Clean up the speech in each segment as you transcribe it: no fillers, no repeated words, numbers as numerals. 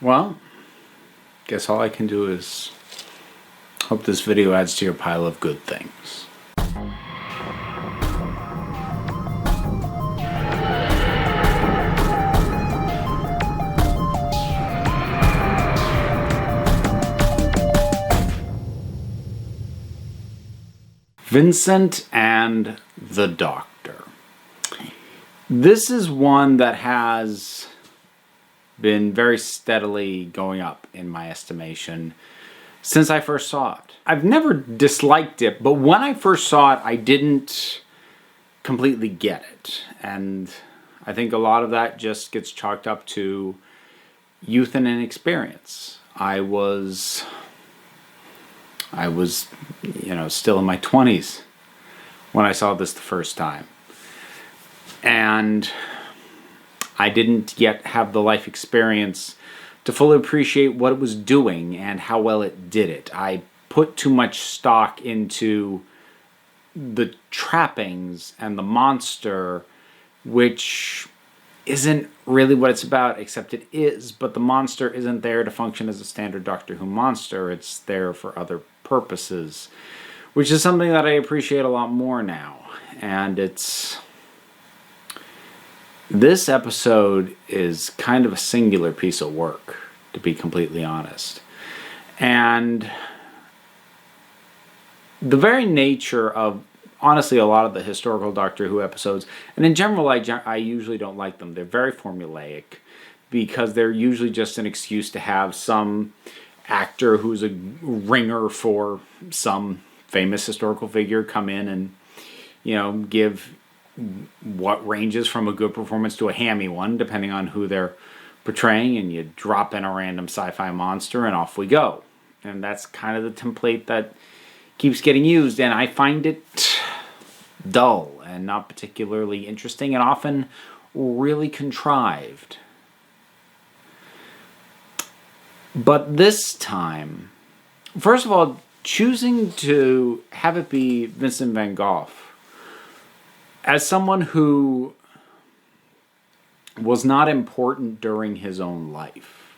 Well, guess all I can do is hope this video adds to your pile of good things. Vincent and the Doctor. This is one that has been very steadily going up in my estimation since I first saw it. I've never disliked it, but when I first saw it, I didn't completely get it. And I think a lot of that just gets chalked up to youth and inexperience. I was, still in my 20s when I saw this the first time. And I didn't yet have the life experience to fully appreciate what it was doing and how well it did it. I put too much stock into the trappings and the monster, which isn't really what it's about, except it is, but the monster isn't there to function as a standard Doctor Who monster. It's there for other purposes, which is something that I appreciate a lot more now. And this episode is kind of a singular piece of work, to be completely honest. And the very nature of, honestly, a lot of the historical Doctor Who episodes, and in general, I usually don't like them. They're very formulaic because they're usually just an excuse to have some actor who's a ringer for some famous historical figure come in and, give what ranges from a good performance to a hammy one, depending on who they're portraying, and you drop in a random sci-fi monster and off we go. And that's kind of the template that keeps getting used, and I find it dull and not particularly interesting and often really contrived. But this time, first of all, choosing to have it be Vincent van Gogh, as someone who was not important during his own life,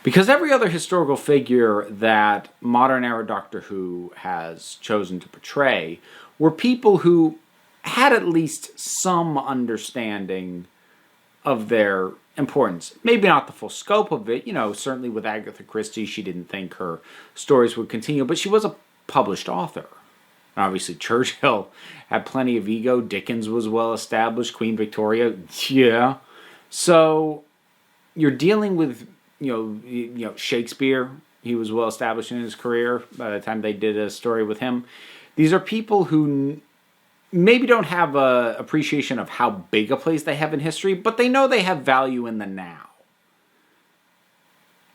because every other historical figure that modern era Doctor Who has chosen to portray were people who had at least some understanding of their importance. Maybe not the full scope of it. Certainly with Agatha Christie, she didn't think her stories would continue, but she was a published author. Obviously, Churchill had plenty of ego. Dickens was well established. Queen Victoria, yeah. So you're dealing with, Shakespeare. He was well established in his career by the time they did a story with him. These are people who maybe don't have an appreciation of how big a place they have in history, but they know they have value in the now.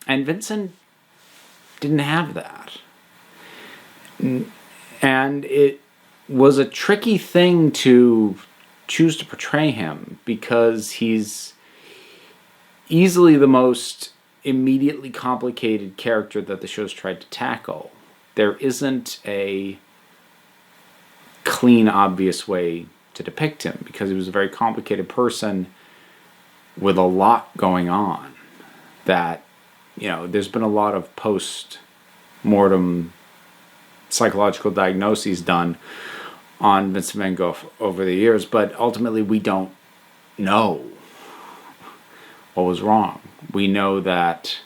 And Vincent didn't have that. And it was a tricky thing to choose to portray him because he's easily the most immediately complicated character that the show's tried to tackle. There isn't a clean, obvious way to depict him because he was a very complicated person with a lot going on that, there's been a lot of post-mortem psychological diagnoses done on Vincent van Gogh over the years, but ultimately we don't know what was wrong. We know that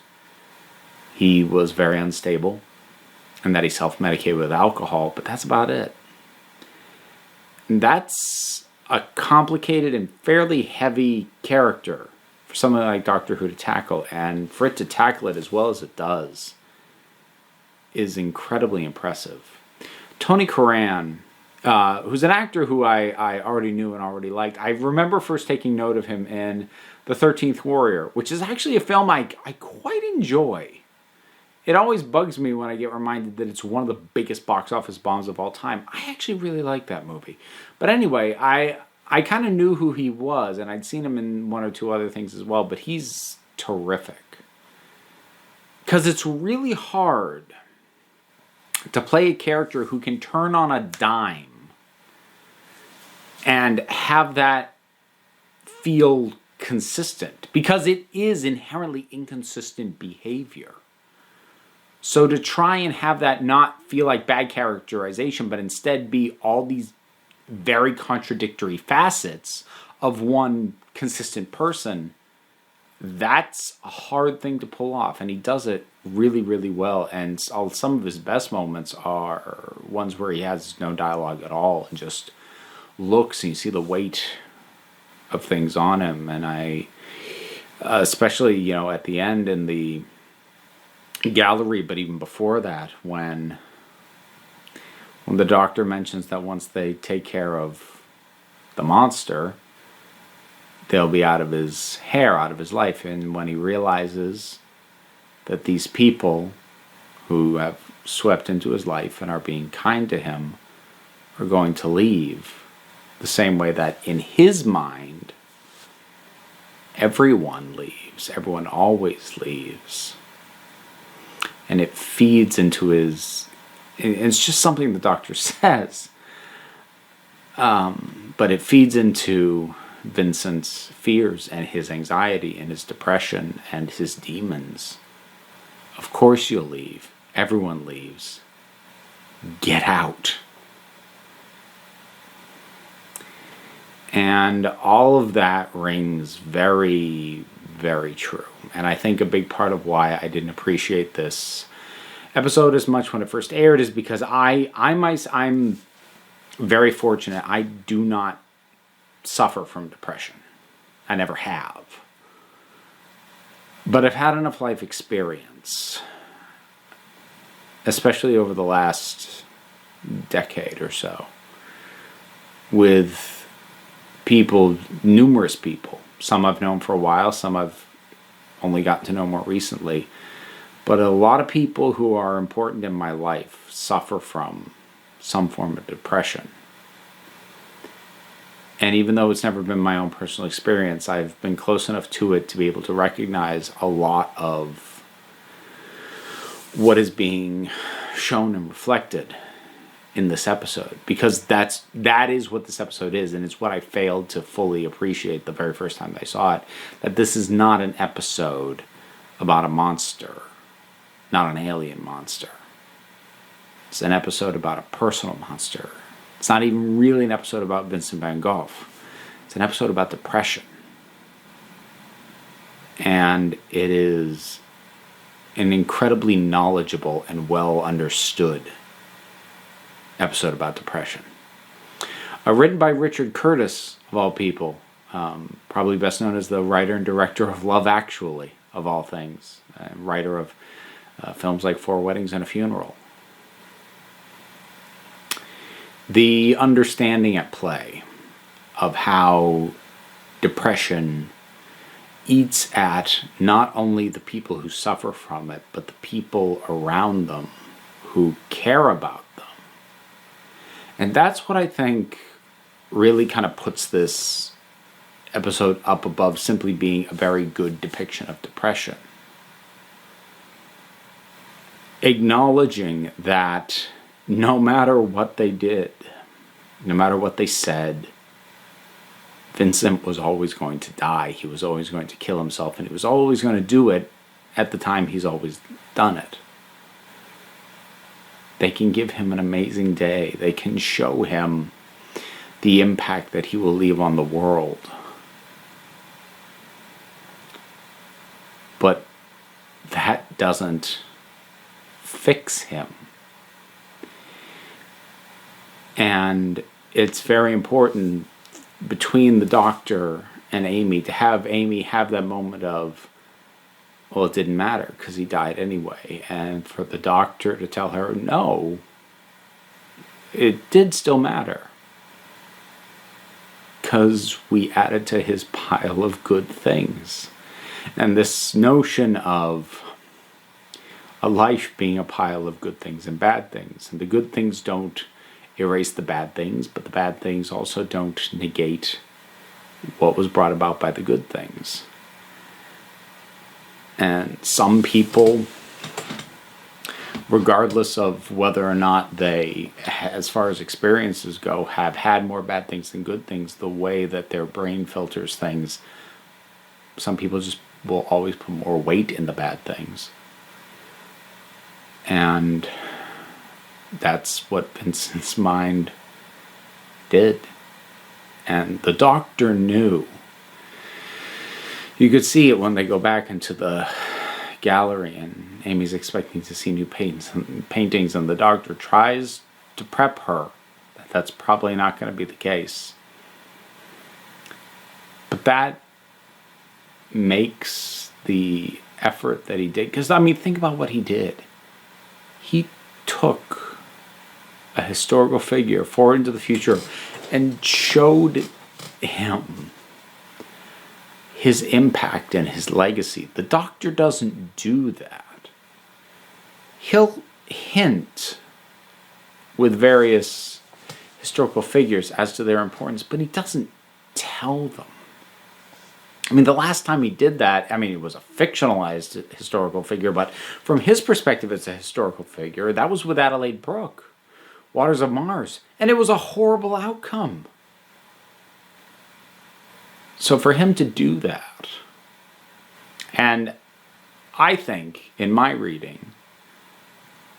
he was very unstable and that he self-medicated with alcohol, but that's about it. And that's a complicated and fairly heavy character for someone like Doctor Who to tackle, and for it to tackle it as well as it does is incredibly impressive. Tony Curran, who's an actor who I already knew and already liked. I remember first taking note of him in The 13th Warrior, which is actually a film I quite enjoy. It always bugs me when I get reminded that it's one of the biggest box office bombs of all time. I actually really like that movie. But anyway, I kind of knew who he was, and I'd seen him in one or two other things as well, but he's terrific. Because it's really hard to play a character who can turn on a dime and have that feel consistent, because it is inherently inconsistent behavior. So to try and have that not feel like bad characterization, but instead be all these very contradictory facets of one consistent person, that's a hard thing to pull off, and he does it really, really well. And some of his best moments are ones where he has no dialogue at all and just looks, and you see the weight of things on him. And I, especially, at the end in the gallery, but even before that, when the doctor mentions that once they take care of the monster, they'll be out of his hair, out of his life. And when he realizes that these people who have swept into his life and are being kind to him are going to leave, the same way that in his mind, everyone leaves. Everyone always leaves. And it feeds into his... It's just something the doctor says. But it feeds into Vincent's fears and his anxiety and his depression and his demons. Of course you'll leave. Everyone leaves. Get out. And all of that rings very, very true. And I think a big part of why I didn't appreciate this episode as much when it first aired is because I'm very fortunate. I do not suffer from depression. I never have. But I've had enough life experience, especially over the last decade or so, with people, numerous people. Some I've known for a while, some I've only gotten to know more recently. But a lot of people who are important in my life suffer from some form of depression. And even though it's never been my own personal experience, I've been close enough to it to be able to recognize a lot of what is being shown and reflected in this episode. Because that is what this episode is, and it's what I failed to fully appreciate the very first time I saw it. That this is not an episode about a monster, not an alien monster. It's an episode about a personal monster. It's not even really an episode about Vincent van Gogh. It's an episode about depression. And it is an incredibly knowledgeable and well understood episode about depression. Written by Richard Curtis, of all people. Probably best known as the writer and director of Love Actually, of all things. Writer of films like Four Weddings and a Funeral. The understanding at play of how depression eats at not only the people who suffer from it, but the people around them who care about them. And that's what I think really kind of puts this episode up above simply being a very good depiction of depression. Acknowledging that no matter what they did, no matter what they said, Vincent was always going to die. He was always going to kill himself, and he was always going to do it at the time he's always done it. They can give him an amazing day. They can show him the impact that he will leave on the world. But that doesn't fix him. And it's very important between the doctor and Amy to have Amy have that moment of, well, it didn't matter because he died anyway. And for the doctor to tell her, no, it did still matter. Because we added to his pile of good things. And this notion of a life being a pile of good things and bad things. And the good things don't erase the bad things, but the bad things also don't negate what was brought about by the good things. And some people, regardless of whether or not they, as far as experiences go, have had more bad things than good things, the way that their brain filters things Some people just will always put more weight in the bad things. And that's what Vincent's mind did. And the doctor knew. You could see it when they go back into the gallery and Amy's expecting to see new paintings, and the doctor tries to prep her that that's probably not going to be the case. But that makes the effort that he did, because I mean, think about what he did. He took a historical figure forward into the future and showed him his impact and his legacy. The doctor doesn't do that. He'll hint with various historical figures as to their importance, but he doesn't tell them. I mean, the last time he did that, I mean, it was a fictionalized historical figure, but from his perspective, it's a historical figure. That was with Adelaide Brooke, Waters of Mars, and it was a horrible outcome. So for him to do that, and I think, in my reading,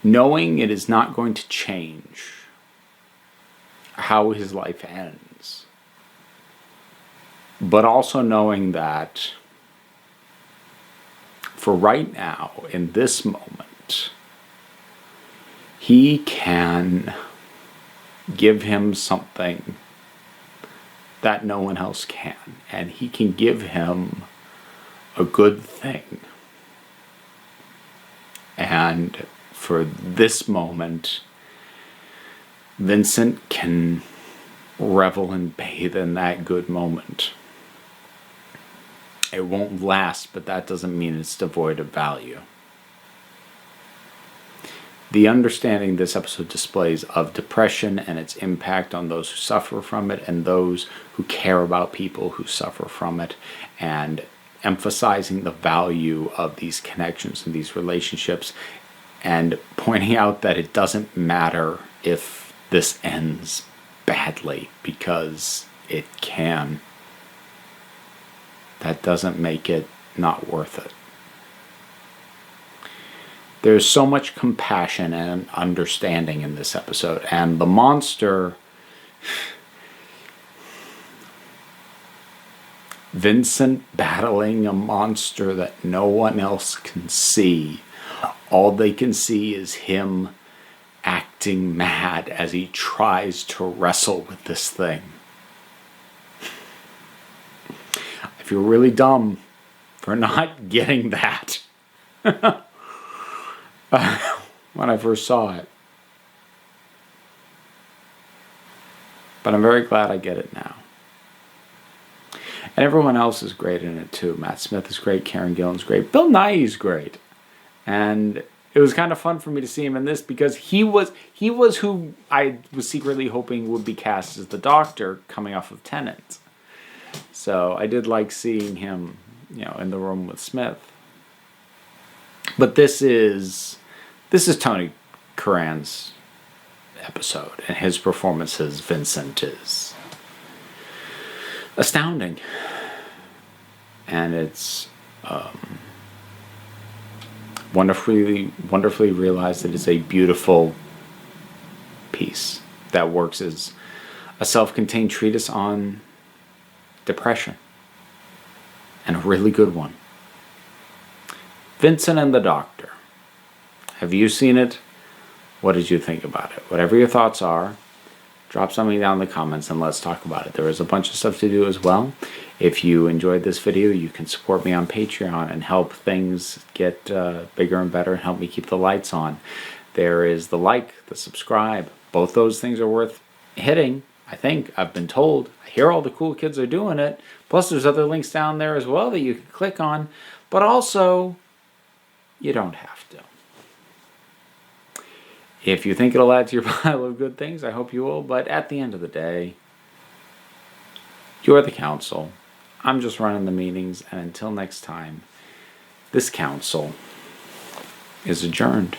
knowing it is not going to change how his life ends, but also knowing that for right now, in this moment, he can give him something that no one else can. And he can give him a good thing. And for this moment, Vincent can revel and bathe in that good moment. It won't last, but that doesn't mean it's devoid of value. The understanding this episode displays of depression and its impact on those who suffer from it and those who care about people who suffer from it, and emphasizing the value of these connections and these relationships, and pointing out that it doesn't matter if this ends badly, because it can. That doesn't make it not worth it. There's so much compassion and understanding in this episode. And the monster, Vincent battling a monster that no one else can see. All they can see is him acting mad as he tries to wrestle with this thing. I feel really dumb for not getting that. When I first saw it. But I'm very glad I get it now. And everyone else is great in it too. Matt Smith is great, Karen Gillan's great, Bill Nighy's great. And it was kind of fun for me to see him in this, because he was who I was secretly hoping would be cast as the Doctor coming off of Tennant. So I did like seeing him, in the room with Smith. But this is Tony Curran's episode, and his performance as Vincent is astounding. And it's wonderfully realized. It is a beautiful piece that works as a self-contained treatise on depression, and a really good one. Vincent and the Doctor. Have you seen it? What did you think about it? Whatever your thoughts are, drop something down in the comments and let's talk about it. There is a bunch of stuff to do as well. If you enjoyed this video, you can support me on Patreon and help things get bigger and better and help me keep the lights on. There is the like, the subscribe. Both those things are worth hitting, I think. I've been told. I hear all the cool kids are doing it. Plus there's other links down there as well that you can click on. But also, you don't have to. If you think it'll add to your pile of good things, I hope you will. But at the end of the day, you're the council. I'm just running the meetings. And until next time, this council is adjourned.